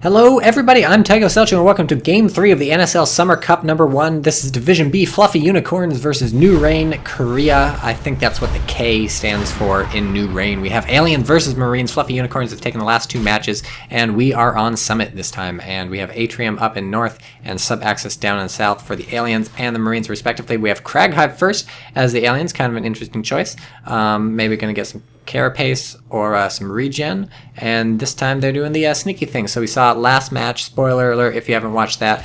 Hello everybody, I'm TychoCelchuuu and welcome to Game 3 of the NSL Summer Cup number 1. This is Division B Fluffy Unicorns versus nuReign Korea. I think that's what the K stands for in nuReign. We have Aliens versus Marines. Fluffy Unicorns have taken the last 2 matches and we are on Summit this time. And we have Atrium up in north and Sub-Axis down in south for the Aliens and the Marines respectively. We have Craghive first as the Aliens, kind of an interesting choice. Maybe going to get some carapace or some regen, and this time they're doing the sneaky thing. So we saw last match, spoiler alert if you haven't watched that,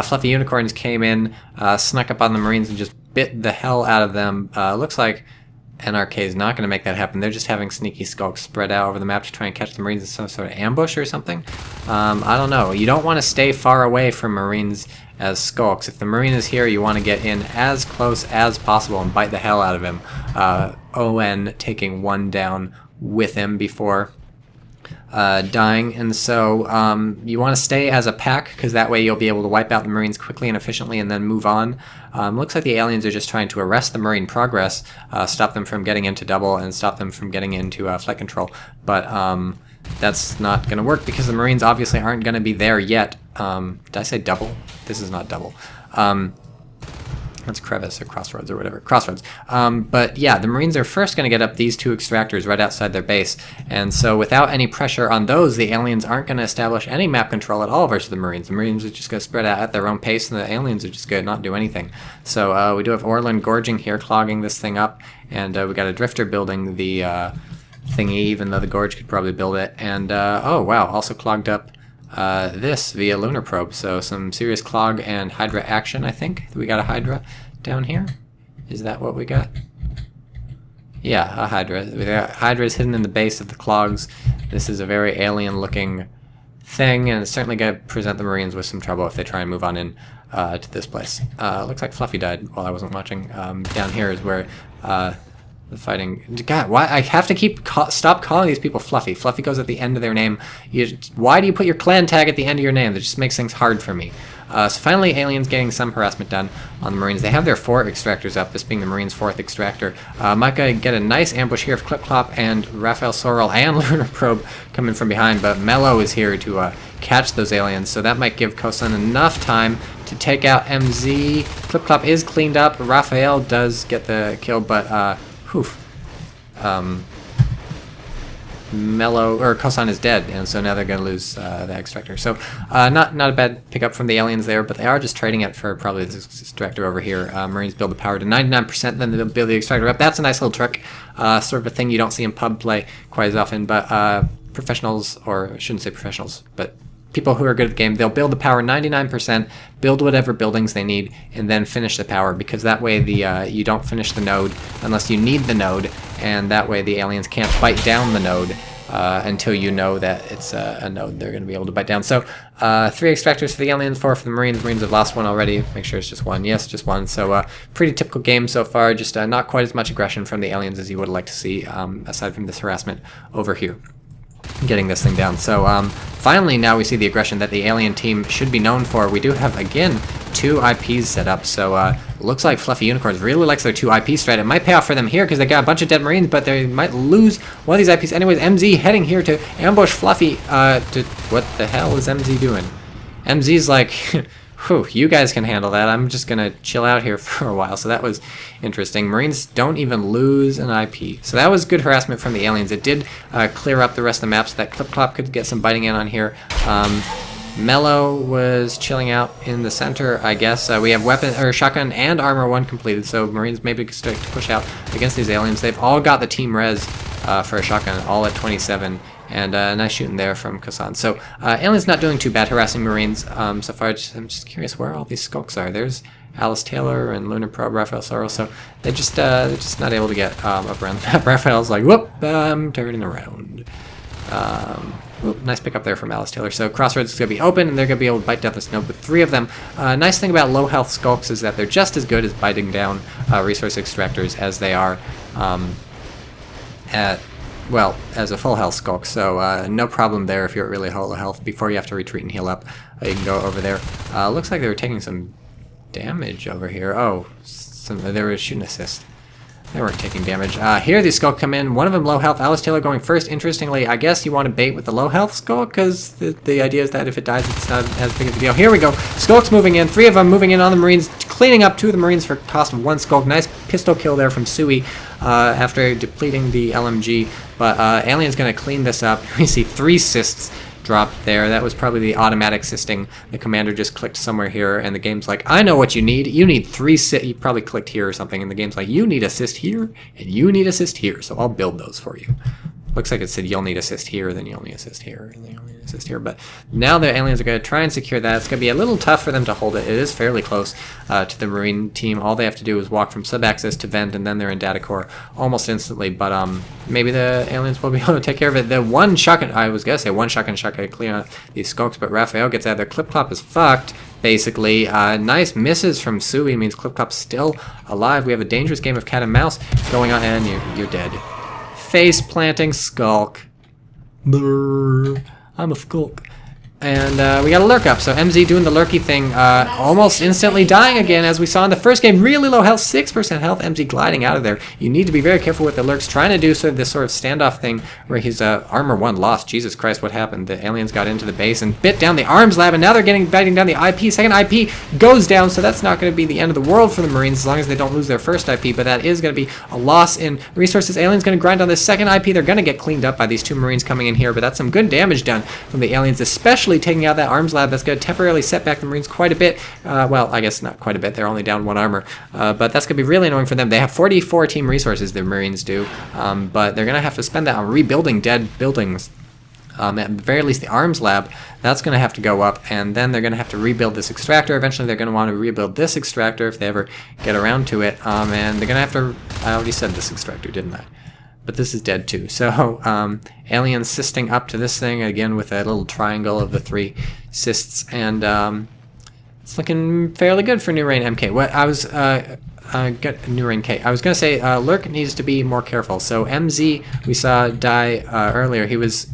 Fluffy Unicorns came in, snuck up on the Marines and just bit the hell out of them. Looks like NRK is not going to make that happen. They're just having sneaky skulks spread out over the map to try and catch the Marines in some sort of ambush or something. I don't know. You don't want to stay far away from Marines as skulks. If the Marine is here, you want to get in as close as possible and bite the hell out of him. ON taking 1 down with him before dying, and so you want to stay as a pack because that way you'll be able to wipe out the Marines quickly and efficiently and then move on. Looks like the Aliens are just trying to arrest the Marine progress, stop them from getting into double and stop them from getting into flight control, but that's not going to work because the Marines obviously aren't going to be there yet. Did I say double? This is not double. That's crevice or crossroads or whatever. Crossroads. But yeah, the Marines are first going to get up these 2 extractors right outside their base. And so without any pressure on those, the Aliens aren't going to establish any map control at all versus the Marines. The Marines are just going to spread out at their own pace, and the Aliens are just going to not do anything. So we do have Orland gorging here, clogging this thing up. And we got a Drifter building the thingy, even though the Gorge could probably build it. And oh wow, also clogged up this via Lunar Probe, so some serious clog and Hydra action, I think. We got a Hydra down here? Is that what we got? Yeah, a Hydra. Hydra is hidden in the base of the clogs. This is a very alien-looking thing, and it's certainly going to present the Marines with some trouble if they try and move on in to this place. Looks like Fluffy died while I wasn't watching. Down here is where the fighting. God, why I have to stop calling these people Fluffy. Fluffy goes at the end of their name. Why do you put your clan tag at the end of your name? That just makes things hard for me. So finally, Aliens getting some harassment done on the Marines. They have their 4 extractors up, this being the Marines' 4th extractor. Might get a nice ambush here of Clip Clop and Raphael Sorrel and Lunar Probe coming from behind, but Mello is here to catch those Aliens, so that might give Kosan enough time to take out MZ. Clip Clop is cleaned up. Raphael does get the kill, but Mello or Kosan is dead, and so now they're going to lose the extractor. So not a bad pickup from the Aliens there, but they are just trading it for probably this extractor over here. Marines build the power to 99%, then they'll build the extractor up. That's a nice little trick, sort of a thing you don't see in pub play quite as often, but professionals, or I shouldn't say professionals, but people who are good at the game, they'll build the power 99%, build whatever buildings they need, and then finish the power, because that way you don't finish the node unless you need the node, and that way the Aliens can't bite down the node until you know that it's a node they're going to be able to bite down. So 3 extractors for the Aliens, 4 for the Marines. Marines have lost 1 already. Make sure it's just 1. Yes, just 1. So pretty typical game so far, just not quite as much aggression from the Aliens as you would like to see, aside from this harassment over here. Getting this thing down. So finally now we see the aggression that the Alien team should be known for. We do have, again, 2 IPs set up, so looks like Fluffy Unicorns really likes their 2 IP strat. It might pay off for them here because they got a bunch of dead Marines, but they might lose one of these IPs. Anyways, MZ heading here to ambush Fluffy. What the hell is MZ doing? MZ's like, whew, you guys can handle that. I'm just going to chill out here for a while. So that was interesting. Marines don't even lose an IP. So that was good harassment from the Aliens. It did clear up the rest of the map so that Clip Clop could get some biting in on here. Mello was chilling out in the center, I guess. We have weapon or shotgun and armor 1 completed, so Marines maybe could start to push out against these Aliens. They've all got the team res for a shotgun, all at 27. And nice shooting there from Kosan. So Aliens not doing too bad harassing Marines so far. I'm just curious where all these skulks are. There's Alice Taylor and Lunar Probe, Raphael Sorrel. So they're just not able to get up around the map. Raphael's like, whoop, I'm turning around. Oop, nice pickup there from Alice Taylor. So Crossroads is going to be open, and they're going to be able to bite down this node with 3 of them. Nice thing about low health skulks is that they're just as good as biting down resource extractors as they are as a full health skulk, so no problem there if you're at really low health. Before you have to retreat and heal up, you can go over there. Looks like they were taking some damage over here. Oh, they were shooting assist. They weren't taking damage. Here these Skulk come in. One of them low health. Alice Taylor going first. Interestingly, I guess you want to bait with the low health Skulk because the idea is that if it dies, it's not as big of a deal. Here we go. Skulk's moving in. 3 of them moving in on the Marines, cleaning up 2 of the Marines for cost of 1 Skulk. Nice pistol kill there from Suey after depleting the LMG. But Alien's going to clean this up. We see 3 cysts dropped there. That was probably the automatic systing. The commander just clicked somewhere here, and the game's like, I know what you need. You need 3 cysts. You probably clicked here or something, and the game's like, you need assist here, and you need assist here, so I'll build those for you. Looks like it said you'll need assist here, then you'll need assist here, and then you'll need assist here. But now the Aliens are going to try and secure that. It's going to be a little tough for them to hold it. It is fairly close to the Marine team. All they have to do is walk from sub-axis to vent, and then they're in data core almost instantly. But maybe the Aliens will be able to take care of it. The one shotgun, I was going to say one shotgun shot could clear out these Skulks, but Raphael gets out there. Clip-Clop is fucked, basically. Nice misses from Suey means Clip-Clop's still alive. We have a dangerous game of cat and mouse going on, and you're dead. Face planting Skulk. Brrr, I'm a Skulk. And we got a lurk up, so MZ doing the lurky thing, almost instantly dying again, as we saw in the first game. Really low health, 6% health, MZ gliding out of there. You need to be very careful with the lurks, trying to do sort of this sort of standoff thing where his armor 1 lost. Jesus Christ, what happened? The Aliens got into the base and bit down the arms lab, and now they're biting down the IP. Second IP goes down, so that's not going to be the end of the world for the Marines as long as they don't lose their first IP, but that is going to be a loss in resources. Aliens going to grind on this second IP. They're going to get cleaned up by these 2 Marines coming in here, but that's some good damage done from the Aliens, especially taking out that arms lab. That's going to temporarily set back the Marines quite a bit. Well, I guess not quite a bit. They're only down 1 armor. But that's going to be really annoying for them. They have 44 team resources, the Marines do. But they're going to have to spend that on rebuilding dead buildings. At the very least, the arms lab, that's going to have to go up. And then they're going to have to rebuild this extractor. Eventually, they're going to want to rebuild this extractor if they ever get around to it. And they're going to have to... I already said this extractor, didn't I? But this is dead too. So Alien cysting up to this thing again with a little triangle of the 3 cysts, and it's looking fairly good for nuReign.K. What I was nuReign.K. I was gonna say Lurk needs to be more careful. So MZ we saw die earlier. He was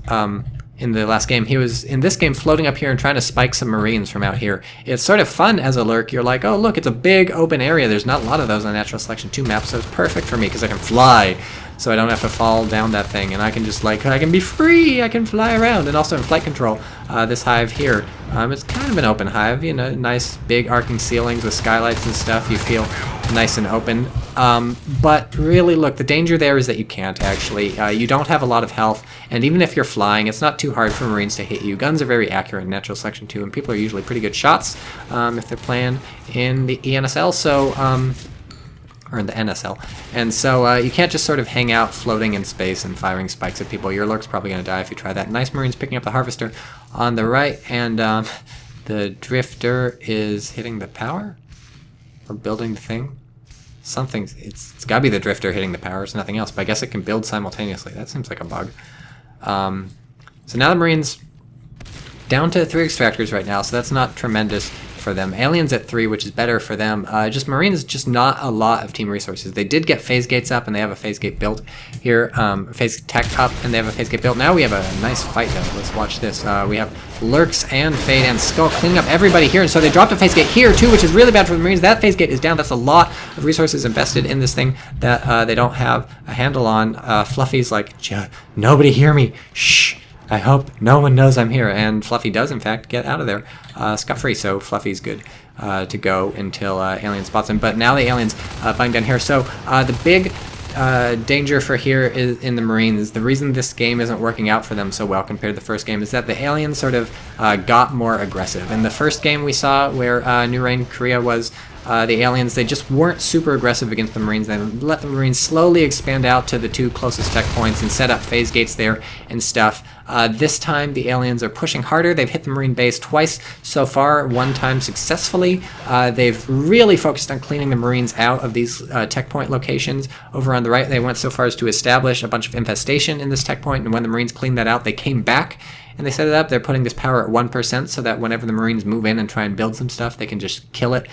in the last game. He was in this game floating up here and trying to spike some Marines from out here. It's sort of fun as a lurk. You're like, oh look, it's a big open area. There's not a lot of those on Natural Selection 2 maps, so it's perfect for me because I can fly. So I don't have to fall down that thing, and I can just like, I can be free, I can fly around. And also in flight control, this hive here, it's kind of an open hive, you know, nice big arcing ceilings with skylights and stuff. You feel nice and open. But really, look, the danger there is that you can't actually. You don't have a lot of health, and even if you're flying, it's not too hard for Marines to hit you. Guns are very accurate in Natural Selection 2, and people are usually pretty good shots if they're playing in the NSL. So, or in the NSL. And so you can't just sort of hang out floating in space and firing spikes at people. Your lurk's probably going to die if you try that. Nice Marines picking up the Harvester on the right, and the Drifter is hitting the power? Or building the thing? Something, it's got to be the Drifter hitting the power, it's nothing else, but I guess it can build simultaneously. That seems like a bug. So now the Marines down to 3 extractors right now, so that's not tremendous for them. Aliens at 3, which is better for them. Just Marines, just not a lot of team resources. They did get phase gates up, and they have a phase gate built here. Phase tech up, and they have a phase gate built. Now we have a nice fight, though. Let's watch this. We have Lurks and Fade and Skull cleaning up everybody here, and so they dropped a phase gate here, too, which is really bad for the Marines. That phase gate is down. That's a lot of resources invested in this thing that they don't have a handle on. Fluffy's like, nobody hear me. Shh. I hope no one knows I'm here, and Fluffy does, in fact, get out of there scot-free, so Fluffy's good to go until Alien spots him. But now the Alien's biting down here, so the big danger for here is in the Marines. The reason this game isn't working out for them so well compared to the first game is that the Aliens sort of got more aggressive. In the first game we saw where nuReign.K was, the Aliens, they just weren't super aggressive against the Marines. They let the Marines slowly expand out to the 2 closest tech points and set up phase gates there and stuff. This time the Aliens are pushing harder. They've hit the Marine base twice so far, 1 time successfully. They've really focused on cleaning the Marines out of these tech point locations. Over on the right, they went so far as to establish a bunch of infestation in this tech point, and when the Marines cleaned that out, they came back and they set it up. They're putting this power at 1% so that whenever the Marines move in and try and build some stuff, they can just kill it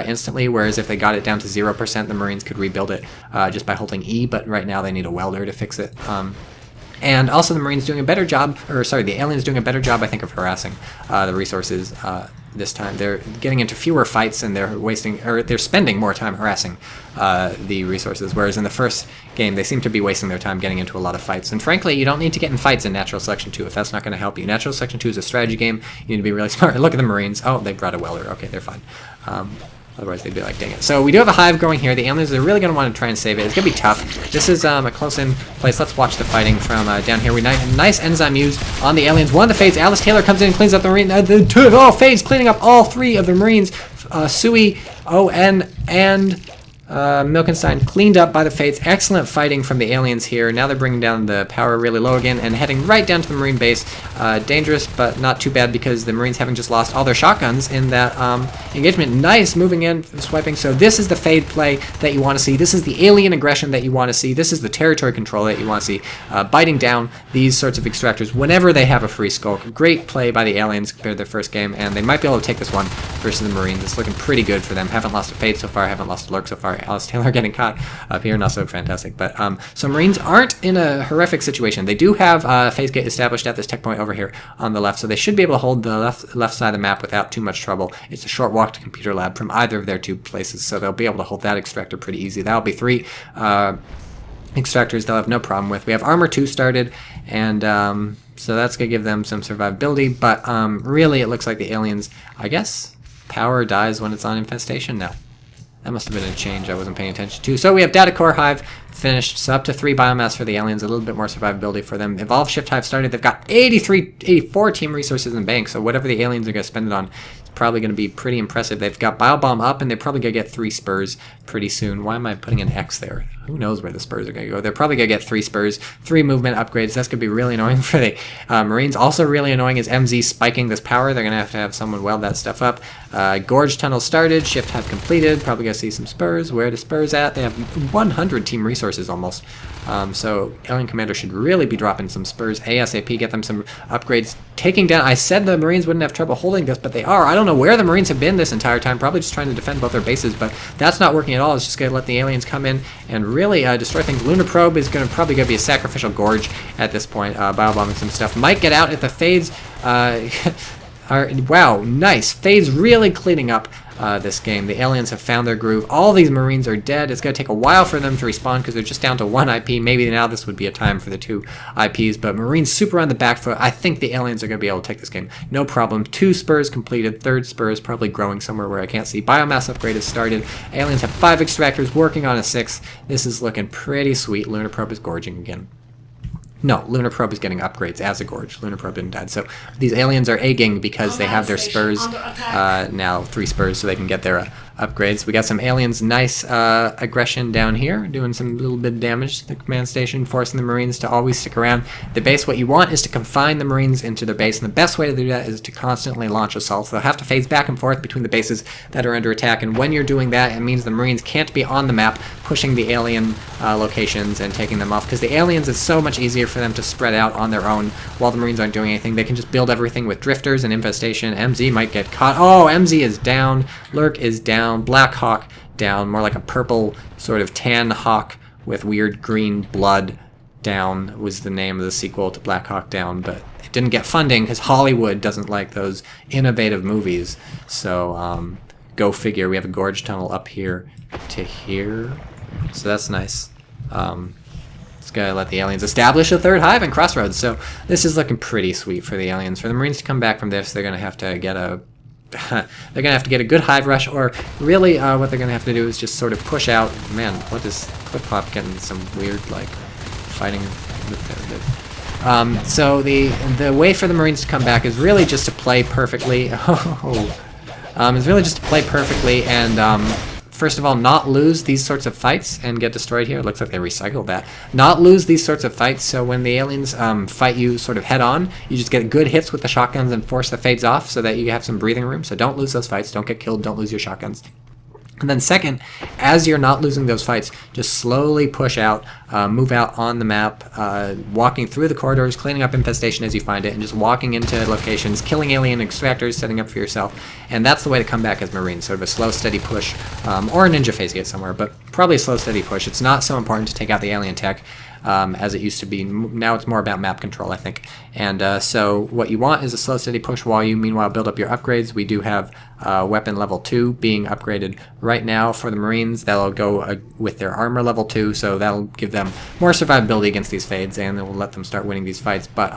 instantly, whereas if they got it down to 0%, the Marines could rebuild it just by holding E, but right now they need a welder to fix it. And also the Marines doing a better job, or sorry, the aliens doing a better job, I think, of harassing the resources this time. They're getting into fewer fights and they're spending more time harassing the resources, whereas in the first game they seem to be wasting their time getting into a lot of fights. And frankly, you don't need to get in fights in Natural Selection 2 if that's not going to help you. Natural Selection 2 is a strategy game. You need to be really smart. Look at the Marines. Oh, they brought a welder. Okay, they're fine. Otherwise they'd be like, dang it. So we do have a hive growing here. The aliens are really going to want to try and save it. It's going to be tough. This is a close-in place. Let's watch the fighting from down here. Nice enzyme used on the aliens. One of the Fades. Alice Taylor comes in and cleans up the Marine. Fades cleaning up all three of the Marines. Sui, O.N., and Milkenstein cleaned up by the Fates. Excellent fighting from the aliens here. Now they're bringing down the power really low again and heading right down to the Marine base. Dangerous, but not too bad because the Marines having just lost all their shotguns in that engagement. Nice moving in, swiping. So this is the Fade play that you want to see. This is the alien aggression that you want to see. This is the territory control that you want to see. Biting down these sorts of extractors whenever they have a free skulk. Great play by the aliens compared to their first game, and they might be able to take this one versus the Marines. It's looking pretty good for them. Haven't lost a Fade so far, haven't lost a Lurk so far. Alice Taylor getting caught up here, not so fantastic. But so Marines aren't in a horrific situation. They do have phase gate established at this tech point over here on the left, so they should be able to hold the left side of the map without too much trouble. It's a short walk to computer lab from either of their two places, so they'll be able to hold that extractor pretty easy. That'll be 3 extractors they'll have no problem with. We have armor 2 started, and so that's gonna give them some survivability, but really it looks like the aliens, I guess power dies when it's on infestation now. That must have been a change I wasn't paying attention to. So we have Data Core Hive finished, so up to 3 biomass for the aliens, a little bit more survivability for them. Evolve Shift Hive started. They've got 84 team resources in the bank, so whatever the aliens are going to spend it on is probably going to be pretty impressive. They've got Biobomb up, and they're probably going to get 3 spurs pretty soon. Why am I putting an X there? Who knows where the spurs are going to go? They're probably going to get 3 spurs, 3 movement upgrades. That's going to be really annoying for the Marines. Also really annoying is MZ spiking this power. They're going to have someone weld that stuff up. Gorge Tunnel started. Shift Hive completed. Probably going to see some spurs. Where are the spurs at? They have 100 team resources almost. So Alien Commander should really be dropping some spurs ASAP, get them some upgrades. Taking down, I said the Marines wouldn't have trouble holding this, but they are. I don't know where the Marines have been this entire time, probably just trying to defend both their bases, but that's not working at all. It's just going to let the aliens come in and really destroy things. Lunar Probe is probably going to be a sacrificial gorge at this point, biobombing some stuff. Might get out if the Fades wow, nice. Fades really cleaning up this game. The aliens have found their groove. All these Marines are dead. It's going to take a while for them to respawn because they're just down to 1 IP. Maybe now this would be a time for the 2 IPs, but Marines super on the back foot. I think the aliens are going to be able to take this game. No problem. 2 spurs completed. 3rd spur is probably growing somewhere where I can't see. Biomass upgrade has started. Aliens have 5 extractors working on a 6th. This is looking pretty sweet. Lunar Probe is gorging again. No, Lunar Probe is getting upgrades as a gorge. Lunar Probe didn't die. So these aliens are egging because they have their spurs now, 3 spurs, so they can get their upgrades. We got some aliens, nice aggression down here, doing some little bit of damage to the command station, forcing the Marines to always stick around the base. What you want is to confine the Marines into their base, and the best way to do that is to constantly launch assaults. They'll have to phase back and forth between the bases that are under attack, and when you're doing that, it means the Marines can't be on the map pushing the alien locations and taking them off, because the aliens, it's so much easier for them to spread out on their own while the Marines aren't doing anything. They can just build everything with drifters and infestation. MZ might get caught. Oh, MZ is down. Lurk is down. Black Hawk down. More like a purple sort of tan hawk with weird green blood down was the name of the sequel to Black Hawk Down, but it didn't get funding because Hollywood doesn't like those innovative movies. So go figure. We have a gorge tunnel up here to here. So that's nice. It's going to let the aliens establish a 3rd hive in Crossroads. So this is looking pretty sweet for the aliens. For the Marines to come back from this, they're going to have to get a good hive rush, or really what they're going to have to do is just sort of push out. Man, what is Clip-Clop getting some weird, like, fighting. So the way for the Marines to come back is really just to play perfectly. It's really just to play perfectly and first of all, not lose these sorts of fights and get destroyed here. It looks like they recycled that. Not lose these sorts of fights, so when the aliens fight you sort of head on, you just get good hits with the shotguns and force the Fades off so that you have some breathing room. So don't lose those fights, don't get killed, don't lose your shotguns. And then second, as you're not losing those fights, just slowly push out, move out on the map, walking through the corridors, cleaning up infestation as you find it, and just walking into locations, killing alien extractors, setting up for yourself. And that's the way to come back as Marines, sort of a slow, steady push, or a ninja phase gate somewhere, but probably a slow, steady push. It's not so important to take out the alien tech. as it used to be. Now it's more about map control, I think. And so what you want is a slow, steady push while you meanwhile build up your upgrades. We do have weapon level 2 being upgraded right now for the Marines. That'll go with their armor level 2, so that'll give them more survivability against these fades, and it will let them start winning these fights. But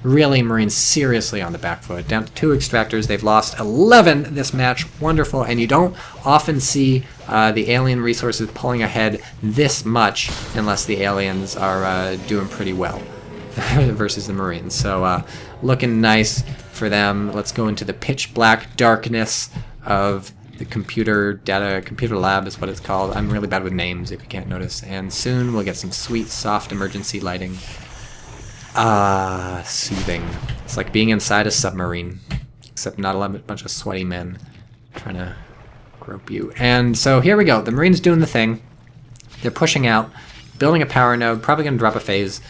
really, Marines seriously on the back foot. Down to 2 extractors. They've lost 11 this match. Wonderful. And you don't often see the alien resources pulling ahead this much unless the aliens are doing pretty well versus the Marines. So looking nice for them. Let's go into the pitch black darkness of the computer lab is what it's called. I'm really bad with names if you can't notice. And soon we'll get some sweet soft emergency lighting. Soothing. It's like being inside a submarine, except not a bunch of sweaty men trying to grope you. And so here we go. The Marines doing the thing. They're pushing out, building a power node, probably going to drop a phase,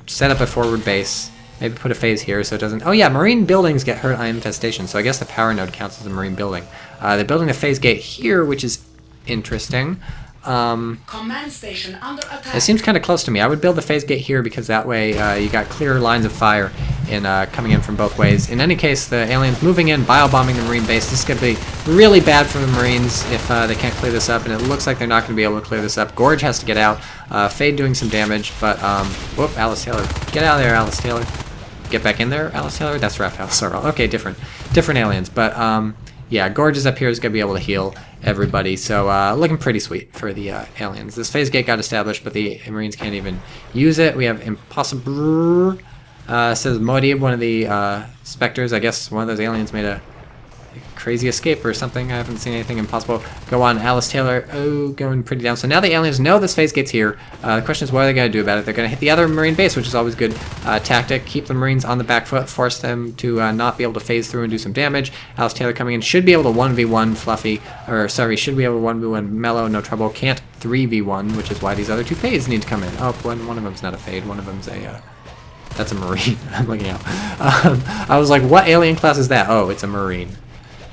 set up a forward base, maybe put a phase here so it doesn't... Oh yeah, Marine buildings get hurt on infestation, so I guess the power node counts as a Marine building. They're building a phase gate here, which is interesting. Command station under attack. It seems kind of close to me. I would build the phase gate here because that way you got clear lines of fire in coming in from both ways. In any case, the aliens moving in, bio-bombing the Marine base. This is going to be really bad for the Marines if they can't clear this up, and it looks like they're not going to be able to clear this up. Gorge has to get out. Fade doing some damage, but whoop, Alice Taylor. Get out of there, Alice Taylor. Get back in there, Alice Taylor? That's Raphael Sorrel. Okay, different aliens, but yeah, Gorge is up here, is going to be able to heal everybody, so looking pretty sweet for the aliens. This phase gate got established, but the Marines can't even use it. We have Impossible, says Modib, one of the Spectres. I guess one of those aliens made a crazy escape or something. I haven't seen anything impossible. Go on, Alice Taylor. Oh, going pretty down. So now the aliens know this phase gate's here. The question is, what are they going to do about it? They're going to hit the other Marine base, which is always good tactic. Keep the Marines on the back foot, force them to not be able to phase through and do some damage. Alice Taylor coming in. Should be able to 1v1 Fluffy, or sorry, should be able to 1v1 Mellow, no trouble. Can't 3v1, which is why these other 2 fades need to come in. Oh, one of them's not a fade. One of them's a... that's a Marine. I'm looking out. I was like, what alien class is that? Oh, it's a Marine.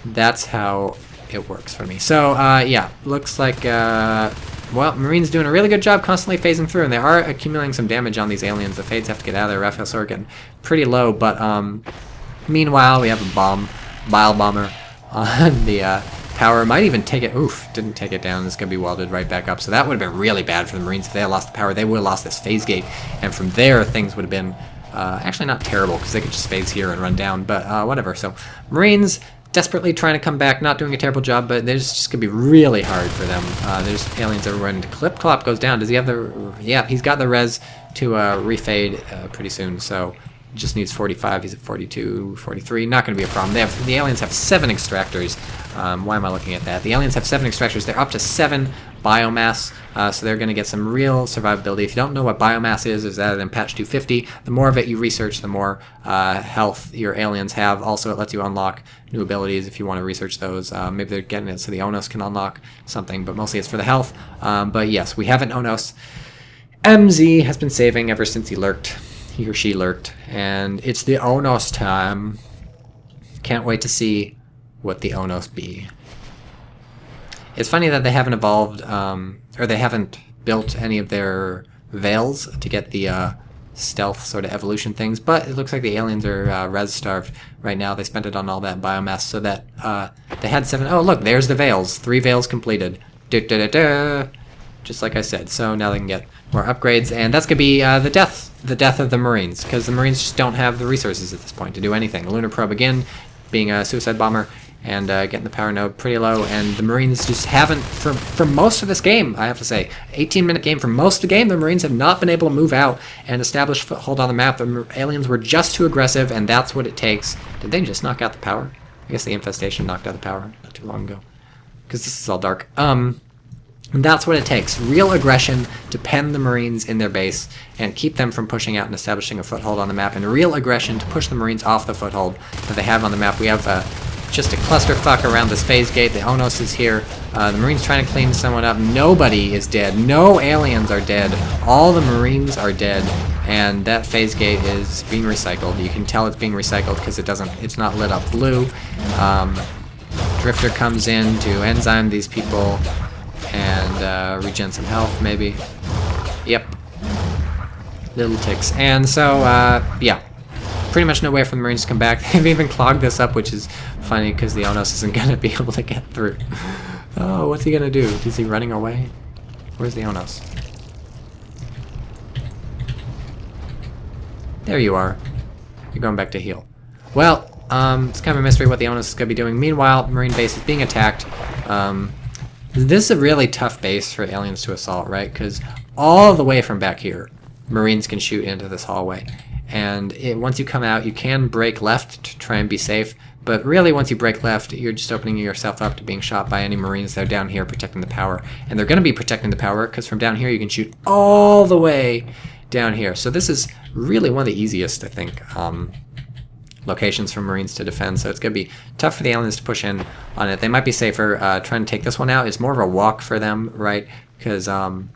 That's how it works for me. So, yeah, looks like, well, Marines doing a really good job constantly phasing through, and they are accumulating some damage on these aliens. The fades have to get out of there. Raphael Sorrel getting pretty low, but meanwhile, we have a bile bomber on the power. Might even take it. Oof, didn't take it down. It's going to be welded right back up. So that would have been really bad for the Marines if they had lost the power. They would have lost this phase gate, and from there, things would have been actually not terrible because they could just phase here and run down, but whatever. So, Marines desperately trying to come back, not doing a terrible job, but there's just going to be really hard for them. There's aliens everywhere, and Clip-Clop goes down. Does he have the... Yeah, he's got the res to refade pretty soon, so just needs 45. He's at 42, 43. Not going to be a problem. The aliens have 7 extractors. Why am I looking at that? The aliens have 7 extractors. They're up to 7 biomass, so they're going to get some real survivability. If you don't know what biomass is that in patch 250? The more of it you research, the more health your aliens have. Also, it lets you unlock new abilities if you want to research those. Maybe they're getting it so the Onos can unlock something, but mostly it's for the health. But yes, we have an Onos. MZ has been saving ever since he lurked. He or she lurked, and it's the Onos time. Can't wait to see what the Onos be. It's funny that they haven't evolved, or they haven't built any of their veils to get the stealth sort of evolution things, but it looks like the aliens are res-starved right now. They spent it on all that biomass, so that they had 7... Oh, look, there's the veils. 3 veils completed. Just like I said. So now they can get more upgrades, and that's going to be the death of the Marines, because the Marines just don't have the resources at this point to do anything. Lunar Probe again, being a suicide bomber, and getting the power node pretty low, and the Marines just haven't, for most of this game, I have to say, 18-minute game, for most of the game, the Marines have not been able to move out and establish foothold on the map. The aliens were just too aggressive, and that's what it takes. Did they just knock out the power? I guess the infestation knocked out the power not too long ago, because this is all dark. And that's what it takes. Real aggression to pen the Marines in their base and keep them from pushing out and establishing a foothold on the map, and real aggression to push the Marines off the foothold that they have on the map. We have just a clusterfuck around this phase gate. The Onos is here. The Marines trying to clean someone up. Nobody is dead. No aliens are dead. All the Marines are dead, and that phase gate is being recycled. You can tell it's being recycled because it's not lit up blue. Drifter comes in to enzyme these people and regen some health, maybe. Yep. Little ticks. And so, yeah. Pretty much no way for the Marines to come back. They've even clogged this up, which is funny because the Onos isn't going to be able to get through. Oh, what's he going to do? Is he running away? Where's the Onos? There you are. You're going back to heal. Well, it's kind of a mystery what the Onos is going to be doing. Meanwhile, Marine base is being attacked. This is a really tough base for aliens to assault, right? Because all the way from back here, Marines can shoot into this hallway. And once you come out, you can break left to try and be safe. But really, once you break left, you're just opening yourself up to being shot by any Marines that are down here protecting the power. And they're going to be protecting the power because from down here you can shoot all the way down here. So this is really one of the easiest, I think, locations for Marines to defend. So it's going to be tough for the aliens to push in on it. They might be safer trying to take this one out. It's more of a walk for them, right? Because, well,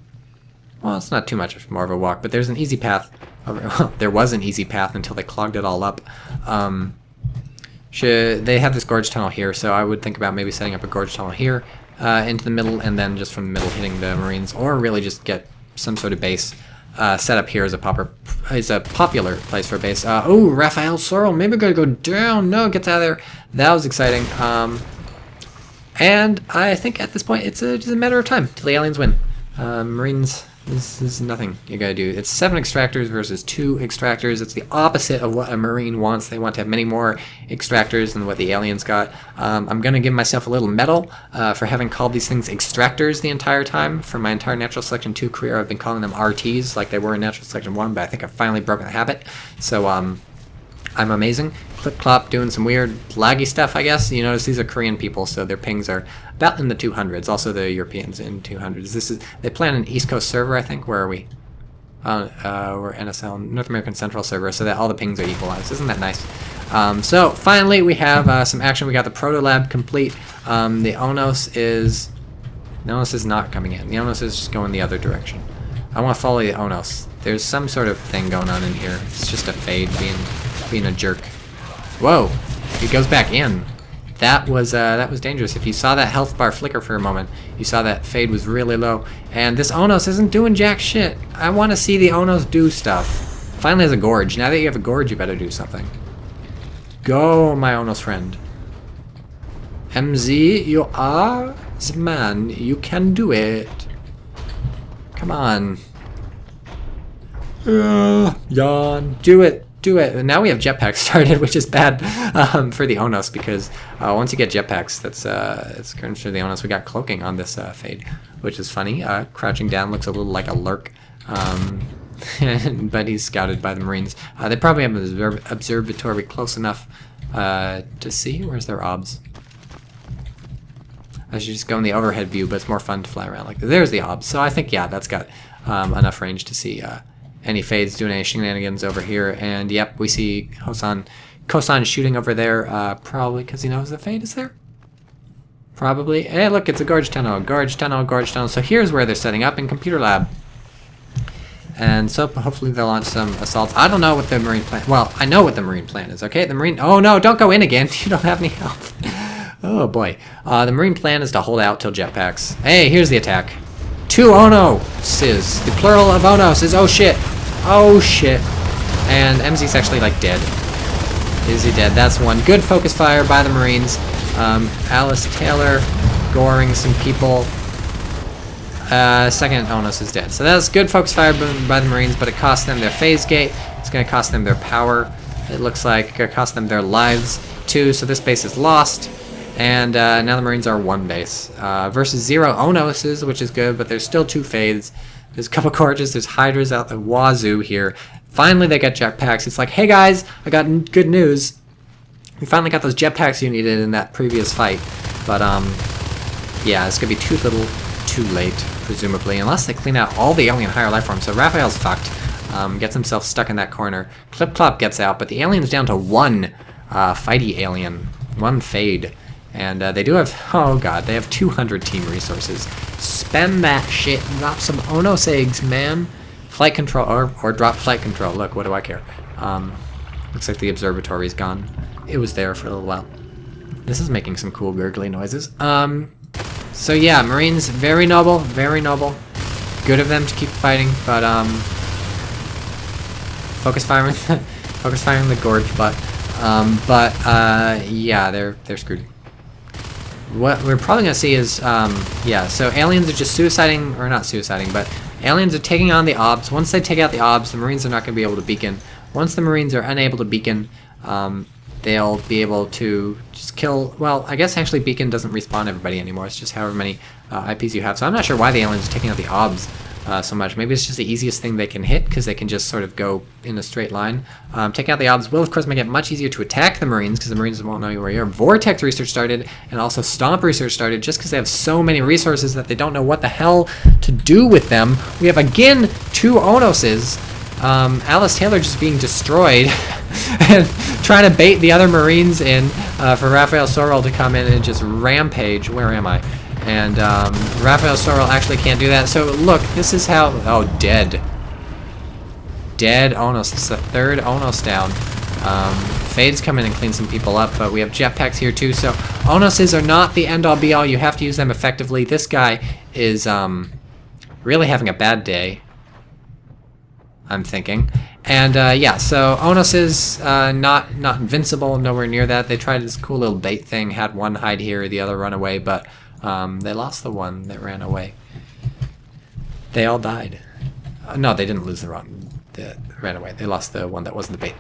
it's not too much more of a walk, but there's an easy path. Well, there was an easy path until they clogged it all up. They have this gorge tunnel here, so I would think about maybe setting up a gorge tunnel here into the middle, and then just from the middle hitting the Marines, or really just get some sort of base set up here as a popular place for a base. Oh, Raphael Sorrel, maybe gonna go down. No, gets out of there. That was exciting. And I think at this point it's just a matter of time till the aliens win. Marines. This is nothing you gotta do. It's 7 extractors versus 2 extractors. It's the opposite of what a Marine wants. They want to have many more extractors than what the aliens got. I'm gonna give myself a little medal for having called these things extractors the entire time. For my entire Natural Selection 2 career, I've been calling them RTs like they were in Natural Selection 1, but I think I've finally broken the habit. So I'm amazing. Clip-clop doing some weird laggy stuff, I guess. You notice these are Korean people, so their pings are about in the 200s. Also the Europeans in 200s. They plan an East Coast server, I think. Where are we? We're NSL, North American Central server, so that all the pings are equalized. Isn't that nice? So finally we have some action. We got the Proto Lab complete. The Onos is not coming in. The Onos is just going the other direction. I want to follow the Onos. There's some sort of thing going on in here. It's just a fade being a jerk. Whoa! He goes back in. That was dangerous. If you saw that health bar flicker for a moment, you saw that fade was really low. And this Onos isn't doing jack shit. I want to see the Onos do stuff. Finally has a gorge. Now that you have a gorge, you better do something. Go, my Onos friend. MZ, you are the man. You can do it. Come on. Yawn. Do it. Do it. And now we have jetpacks started, which is bad for the Onos because once you get jetpacks, it's current for the Onos. We got cloaking on this fade, which is funny. Crouching down looks a little like a lurk, but he's scouted by the Marines. They probably have an observatory close enough to see. Where's their obs? I should just go in the overhead view, but it's more fun to fly around like this. There's the obs. So I think, yeah, that's got enough range to see any fades doing any shenanigans over here. And yep, we see Kosan shooting over there, probably because he knows the fade is there. Probably. Hey, look, it's a gorge tunnel, gorge tunnel, gorge tunnel. So here's where they're setting up in Computer Lab. And so hopefully they'll launch some assaults. I don't know what the Marine plan. Well, I know what the Marine plan is. Okay, the Marine. Oh no, don't go in again. You don't have any health. Oh boy. The Marine plan is to hold out till jetpacks. Hey, here's the attack. 2 Onoses. The plural of Onos is oh shit. Oh shit. And MZ's actually like dead. Is he dead? That's one. Good focus fire by the Marines. Alice Taylor goring some people. Second Onos is dead. So that's good focus fire by the Marines, but it cost them their phase gate. It's going to cost them their power. It looks like it's going to cost them their lives too. So this base is lost. And now the Marines are 1 base versus 0 Onoses, which is good, but there's still 2 fades. There's a couple gorges. There's hydras out the wazoo here. Finally, they got jetpacks. It's like, hey guys, I got good news. We finally got those jetpacks you needed in that previous fight. But yeah, it's gonna be too little, too late, presumably, unless they clean out all the alien higher life forms. So Raphael's fucked. Gets himself stuck in that corner. Clip Clop gets out, but the alien's down to 1 fighty alien, 1 fade. And they do have, oh god, they have 200 team resources. Spend that shit, drop some Onos eggs, man. Flight control, or drop flight control. Look, what do I care? Looks like the observatory's gone. It was there for a little while. This is making some cool gurgly noises. So yeah, Marines, very noble, very noble. Good of them to keep fighting, but focus firing, focus firing the gorge, but yeah, they're screwed. What we're probably gonna see is yeah, so aliens are just suiciding, or not suiciding, but aliens are taking on the obs. Once they take out the obs, the Marines are not gonna be able to beacon. Once the Marines are unable to beacon, they'll be able to just kill. Well, I guess actually beacon doesn't respawn everybody anymore. It's just however many IPs you have. So I'm not sure why the aliens are taking out the obs so much. Maybe it's just the easiest thing they can hit because they can just sort of go in a straight line. Taking out the obs will, of course, make it much easier to attack the Marines because the Marines won't know where you are. Vortex research started, and also Stomp research started just because they have so many resources that they don't know what the hell to do with them. We have, again, 2 Onoses. Alice Taylor just being destroyed and trying to bait the other Marines in for Raphael Sorrell to come in and just rampage. Where am I? And Raphael Sorrell actually can't do that. So look, this is how... Oh, dead. Dead Onos. It's the 3rd Onos down. Fade's come in and clean some people up, but we have jetpacks here too. So Onoses are not the end-all be-all. You have to use them effectively. This guy is really having a bad day, I'm thinking. And yeah, so Onos is not invincible, nowhere near that. They tried this cool little bait thing, had one hide here, the other run away, but they lost the one that ran away. They all died. No, they didn't lose the one that ran away. They lost the one that wasn't the bait.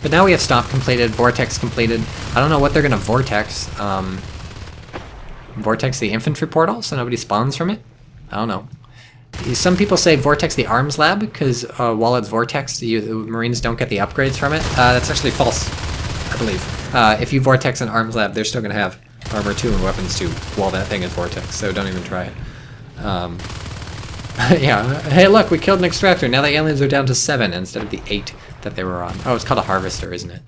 But now we have Stomp completed, Vortex completed. I don't know what they're gonna Vortex. Vortex the infantry portal, so nobody spawns from it? I don't know. Some people say Vortex the arms lab, because while it's Vortex, the Marines don't get the upgrades from it. That's actually false, I believe. If you Vortex an arms lab, they're still going to have armor 2 and weapons 2 while that thing is Vortex, so don't even try it. Yeah, hey look, we killed an extractor. Now the aliens are down to 7 instead of the 8 that they were on. Oh, it's called a harvester, isn't it?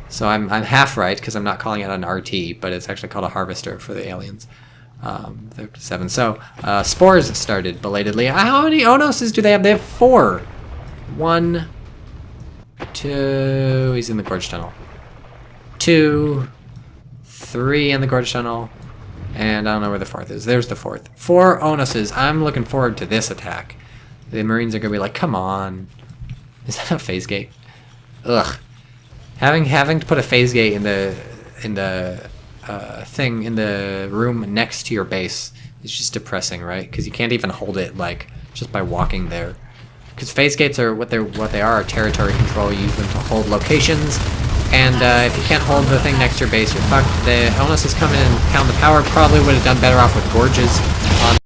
So I'm half right, because I'm not calling it an RT, but it's actually called a harvester for the aliens. 7. So Spores started belatedly. How many Onoses do they have? They have 4. 1, 2. He's in the gorge tunnel. 2, 3 in the gorge tunnel, and I don't know where the 4th is. There's the 4th. 4 Onoses. I'm looking forward to this attack. The Marines are gonna be like, come on. Is that a phase gate? Ugh. Having to put a phase gate in the thing in the room next to your base is just depressing, right? Because you can't even hold it like just by walking there. Because phase gates are what they are territory control. You use them to hold locations, and if you can't hold the thing next to your base, you're fucked. The Onus has come in and pound the power. Probably would have done better off with gorges.